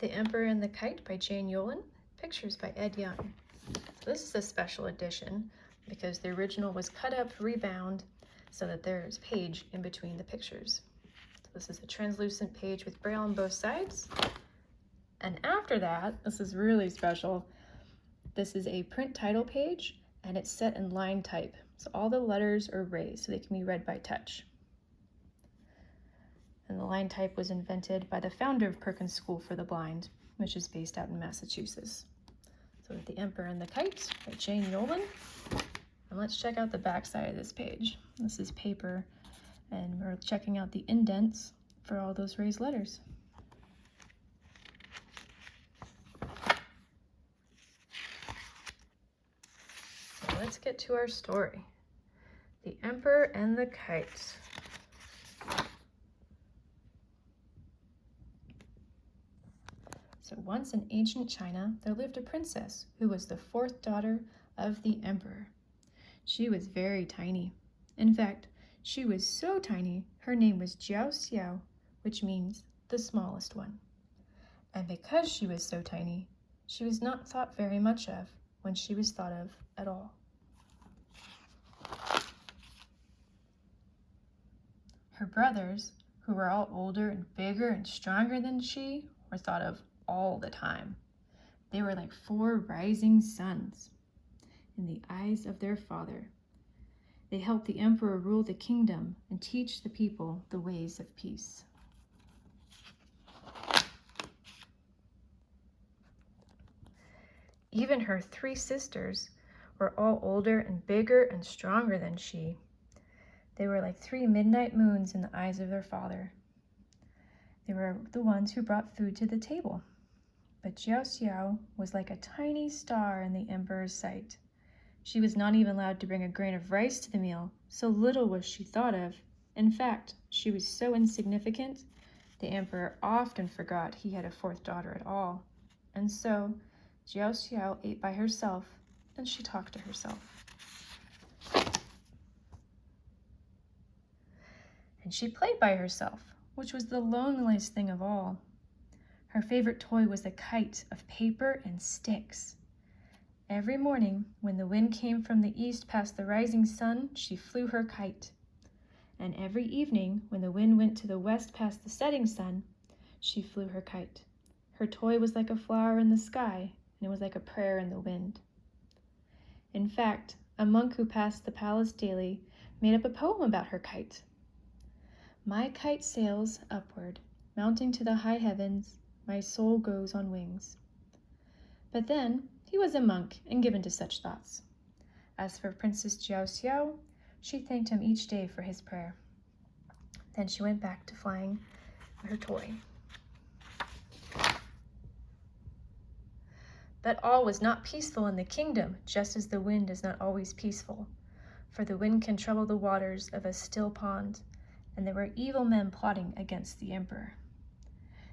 The Emperor and the Kite by Jane Yolen, pictures by Ed Young. So this is a special edition because the original was cut up, rebound, so that there's page in between the pictures. So this is a translucent page with Braille on both sides. And after that, this is really special, this is a print title page and it's set in line type. So all the letters are raised so they can be read by touch. And the line type was invented by the founder of Perkins School for the Blind, which is based out in Massachusetts. So The Emperor and the Kite by Jane Yolen. And let's check out the back side of this page. This is paper, and we're checking out the indents for all those raised letters. So let's get to our story. The Emperor and the Kite. So once in ancient China, there lived a princess who was the fourth daughter of the emperor. She was very tiny. In fact, she was so tiny, her name was Jiao Xiao, which means the smallest one. And because she was so tiny, she was not thought very much of when she was thought of at all. Her brothers, who were all older and bigger and stronger than she, were thought of all the time. They were like 4 rising suns in the eyes of their father. They helped the emperor rule the kingdom and teach the people the ways of peace. Even her 3 sisters were all older and bigger and stronger than she. They were like 3 midnight moons in the eyes of their father. They were the ones who brought food to the table. But Jiao Xiao was like a tiny star in the emperor's sight. She was not even allowed to bring a grain of rice to the meal, so little was she thought of. In fact, she was so insignificant, the emperor often forgot he had a 4th daughter at all. And so, Jiao Xiao ate by herself, and she talked to herself. And she played by herself, which was the loneliest thing of all. Her favorite toy was a kite of paper and sticks. Every morning, when the wind came from the east past the rising sun, she flew her kite. And every evening, when the wind went to the west past the setting sun, she flew her kite. Her toy was like a flower in the sky, and it was like a prayer in the wind. In fact, a monk who passed the palace daily made up a poem about her kite. My kite sails upward, mounting to the high heavens, my soul goes on wings. But then, he was a monk and given to such thoughts. As for Princess Jiao Xiao, she thanked him each day for his prayer. Then she went back to flying her toy. But all was not peaceful in the kingdom, just as the wind is not always peaceful. For the wind can trouble the waters of a still pond, and there were evil men plotting against the emperor.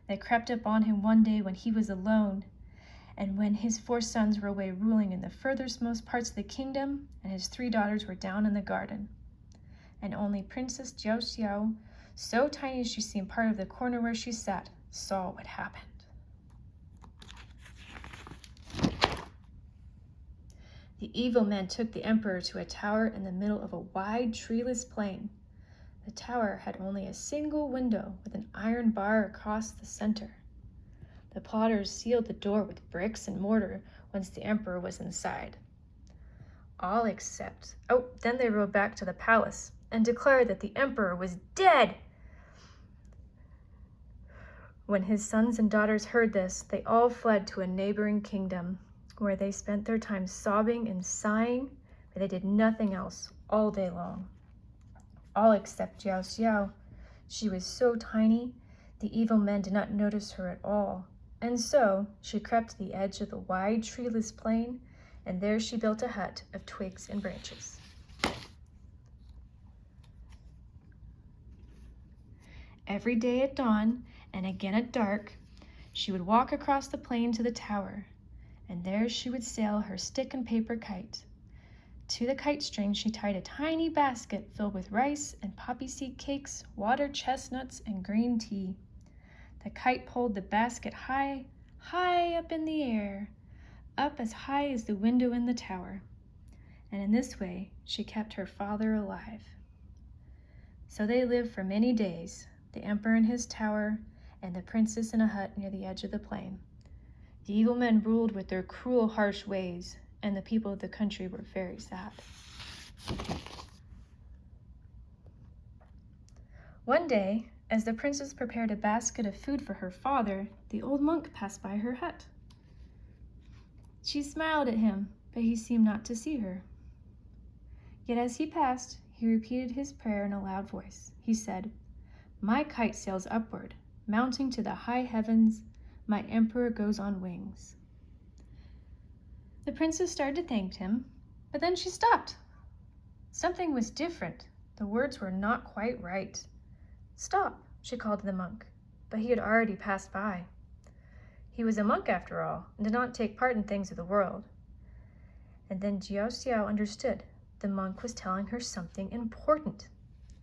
They crept up on him one day when he was alone, and when his 4 sons were away ruling in the furthermost parts of the kingdom, and his 3 daughters were down in the garden. And only Princess Jiao Xiao, so tiny she seemed part of the corner where she sat, saw what happened. The evil men took the emperor to a tower in the middle of a wide, treeless plain. The tower had only a single window with an iron bar across the center. The plotters sealed the door with bricks and mortar once the emperor was inside. Then they rode back to the palace and declared that the emperor was dead. When his sons and daughters heard this, they all fled to a neighboring kingdom, where they spent their time sobbing and sighing, but they did nothing else all day long. All except Jiao Xiao. She was so tiny, the evil men did not notice her at all, and so she crept to the edge of the wide treeless plain, and there she built a hut of twigs and branches. Every day at dawn, and again at dark, she would walk across the plain to the tower, and there she would sail her stick and paper kite. To the kite string she tied a tiny basket filled with rice and poppy seed cakes, water chestnuts, and green tea. The kite pulled the basket high, high up in the air, up as high as the window in the tower. And in this way she kept her father alive. So they lived for many days, the emperor in his tower and the princess in a hut near the edge of the plain. The evil men ruled with their cruel, harsh ways, and the people of the country were very sad. One day, as the princess prepared a basket of food for her father, the old monk passed by her hut. She smiled at him, but he seemed not to see her. Yet as he passed, he repeated his prayer in a loud voice. He said, "My kite sails upward, mounting to the high heavens. My emperor goes on wings." The princess started to thank him, but then she stopped. Something was different. The words were not quite right. "Stop," she called to the monk, but he had already passed by. He was a monk after all, and did not take part in things of the world. And then Jiao Xiao understood. The monk was telling her something important,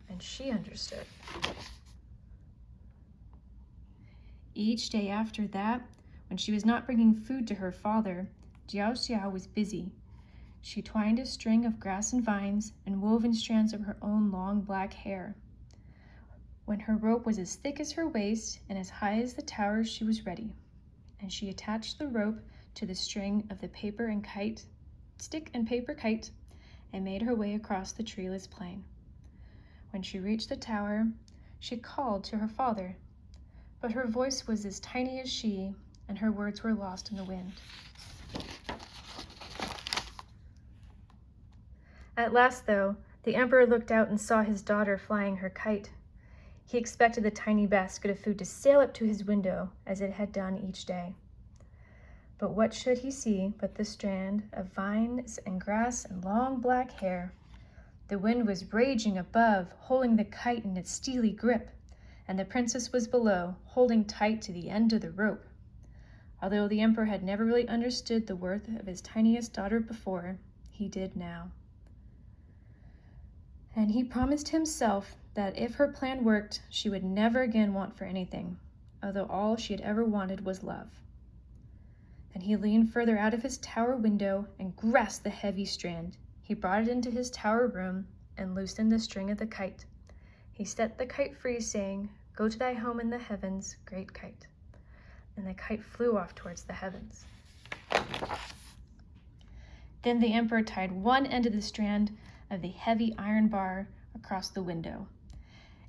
and she understood. Each day after that, when she was not bringing food to her father, Jiao Xiao was busy. She twined a string of grass and vines and wove in strands of her own long black hair. When her rope was as thick as her waist and as high as the tower, she was ready. And she attached the rope to the string of the stick and paper kite, and made her way across the treeless plain. When she reached the tower, she called to her father, but her voice was as tiny as she, and her words were lost in the wind. At last, though, the emperor looked out and saw his daughter flying her kite. He expected the tiny basket of food to sail up to his window as it had done each day. But what should he see but the strand of vines and grass and long black hair? The wind was raging above, holding the kite in its steely grip, and the princess was below, holding tight to the end of the rope. Although the emperor had never really understood the worth of his tiniest daughter before, he did now. And he promised himself that if her plan worked, she would never again want for anything, although all she had ever wanted was love. Then he leaned further out of his tower window and grasped the heavy strand. He brought it into his tower room and loosened the string of the kite. He set the kite free, saying, "Go to thy home in the heavens, great kite." And the kite flew off towards the heavens. Then the emperor tied one end of the strand of the heavy iron bar across the window,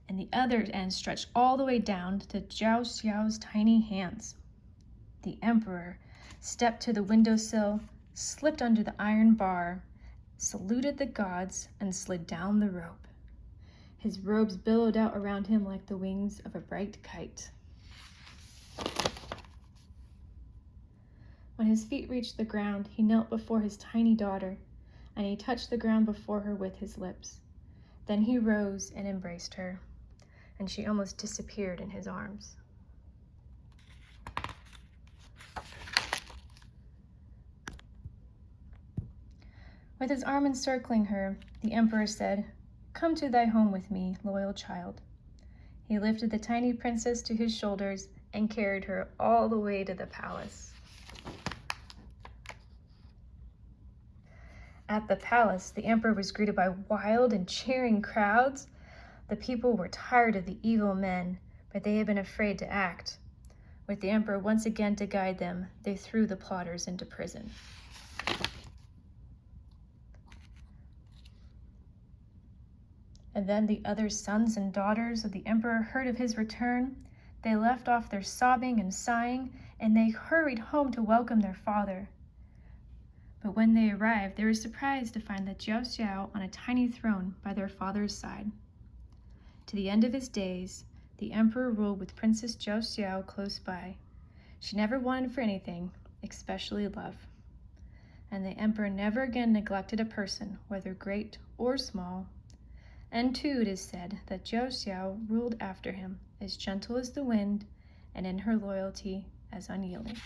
and the other end stretched all the way down to Jiao Xiao's tiny hands. The emperor stepped to the windowsill, slipped under the iron bar, saluted the gods, and slid down the rope. His robes billowed out around him like the wings of a bright kite. When his feet reached the ground, he knelt before his tiny daughter, and he touched the ground before her with his lips. Then he rose and embraced her, and she almost disappeared in his arms. With his arm encircling her, the emperor said, "Come to thy home with me, loyal child." He lifted the tiny princess to his shoulders and carried her all the way to the palace. At the palace, the emperor was greeted by wild and cheering crowds. The people were tired of the evil men, but they had been afraid to act. With the emperor once again to guide them, they threw the plotters into prison. And then the other sons and daughters of the emperor heard of his return. They left off their sobbing and sighing, and they hurried home to welcome their father. But when they arrived, they were surprised to find that Jiao Xiao on a tiny throne by their father's side. To the end of his days, the emperor ruled with Princess Jiao Xiao close by. She never wanted for anything, especially love. And the emperor never again neglected a person, whether great or small. And too, it is said that Jiao Xiao ruled after him, as gentle as the wind, and in her loyalty as unyielding.